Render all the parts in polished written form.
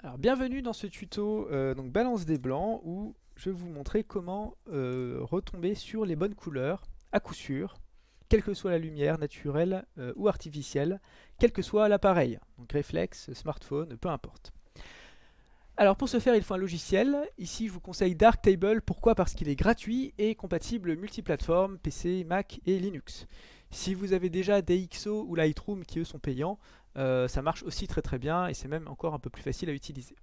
Alors, bienvenue dans ce tuto donc balance des blancs où je vais vous montrer comment retomber sur les bonnes couleurs à coup sûr, quelle que soit la lumière naturelle ou artificielle, quel que soit l'appareil, donc réflexe, smartphone, peu importe. Alors pour ce faire, il faut un logiciel. Ici, je vous conseille Darktable. Pourquoi? Parce qu'il est gratuit et compatible multiplateforme, PC, Mac et Linux. Si vous avez déjà DxO ou Lightroom qui eux sont payants, ça marche aussi très bien et c'est même encore un peu plus facile à utiliser.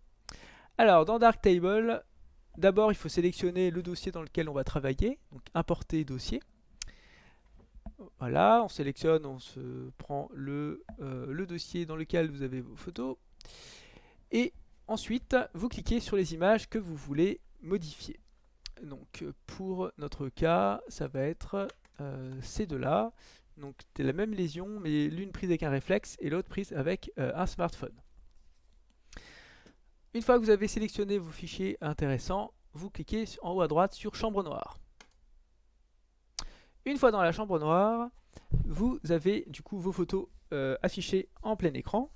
Alors dans Darktable, d'abord il faut sélectionner le dossier dans lequel on va travailler, donc importer dossier. Voilà, on sélectionne, on se prend le dossier dans lequel vous avez vos photos. Et ensuite, vous cliquez sur les images que vous voulez modifier. Donc pour notre cas, ça va être ces deux-là. Donc c'est la même lésion, mais l'une prise avec un réflexe et l'autre prise avec un smartphone. Une fois que vous avez sélectionné vos fichiers intéressants, vous cliquez en haut à droite sur Chambre noire. Une fois dans la chambre noire, vous avez du coup vos photos affichées en plein écran.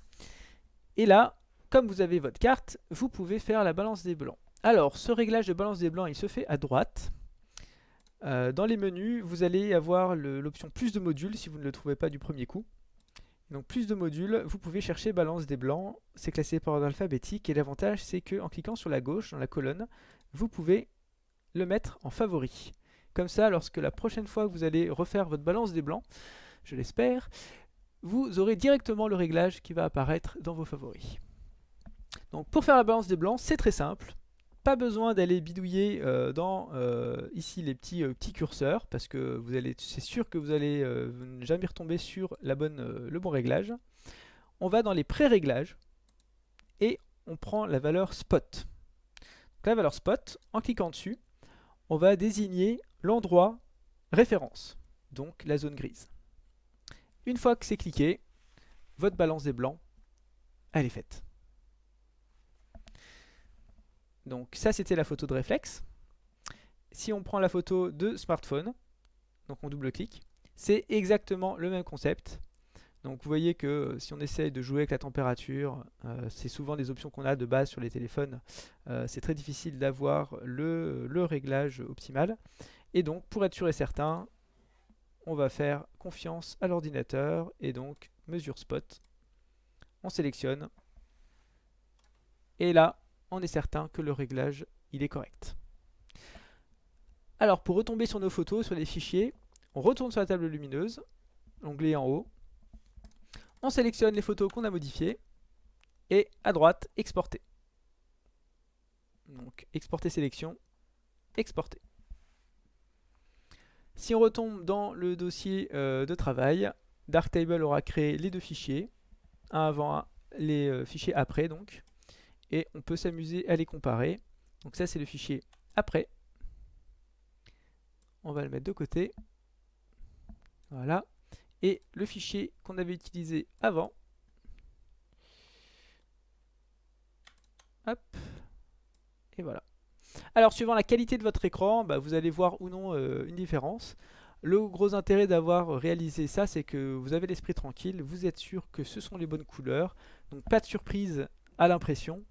Et là, comme vous avez votre carte, vous pouvez faire la balance des blancs. Alors, ce réglage de balance des blancs, il se fait à droite. Dans les menus, vous allez avoir l'option plus de modules si vous ne le trouvez pas du premier coup. Donc plus de modules, vous pouvez chercher balance des blancs, c'est classé par ordre alphabétique et l'avantage c'est qu'en cliquant sur la gauche dans la colonne, vous pouvez le mettre en favori. Comme ça, lorsque la prochaine fois que vous allez refaire votre balance des blancs, je l'espère, vous aurez directement le réglage qui va apparaître dans vos favoris. Donc pour faire la balance des blancs, c'est très simple. Pas besoin d'aller bidouiller dans ici les petits curseurs parce que c'est sûr que vous allez ne jamais retomber sur le bon réglage. On va dans les pré-réglages et on prend la valeur spot. Donc la valeur spot, en cliquant dessus, on va désigner l'endroit référence, donc la zone grise. Une fois que c'est cliqué, votre balance des blancs, elle est faite. Donc ça c'était la photo de réflexe. Si on prend la photo de smartphone, donc on double-clique, c'est exactement le même concept. Donc vous voyez que si on essaye de jouer avec la température, c'est souvent des options qu'on a de base sur les téléphones, c'est très difficile d'avoir le réglage optimal. Et donc pour être sûr et certain, on va faire confiance à l'ordinateur et donc mesure spot, on sélectionne et là on est certain que le réglage il est correct. Alors pour retomber sur nos photos, sur les fichiers, on retourne sur la table lumineuse, l'onglet en haut, on sélectionne les photos qu'on a modifiées et à droite, exporter. Donc exporter sélection, exporter. Si on retombe dans le dossier de travail, Darktable aura créé les deux fichiers, un avant, les fichiers après donc, et on peut s'amuser à les comparer. Donc ça c'est le fichier après. On va le mettre de côté. Voilà. Et le fichier qu'on avait utilisé avant. Hop. Et voilà. Alors, suivant la qualité de votre écran, vous allez voir ou non une différence. Le gros intérêt d'avoir réalisé ça, c'est que vous avez l'esprit tranquille, vous êtes sûr que ce sont les bonnes couleurs, donc pas de surprise à l'impression,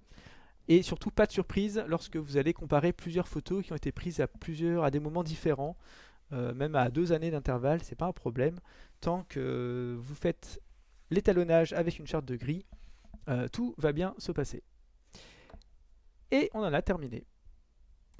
et surtout pas de surprise lorsque vous allez comparer plusieurs photos qui ont été prises à des moments différents, même à 2 années d'intervalle, c'est pas un problème, tant que vous faites l'étalonnage avec une charte de gris, tout va bien se passer. Et on en a terminé.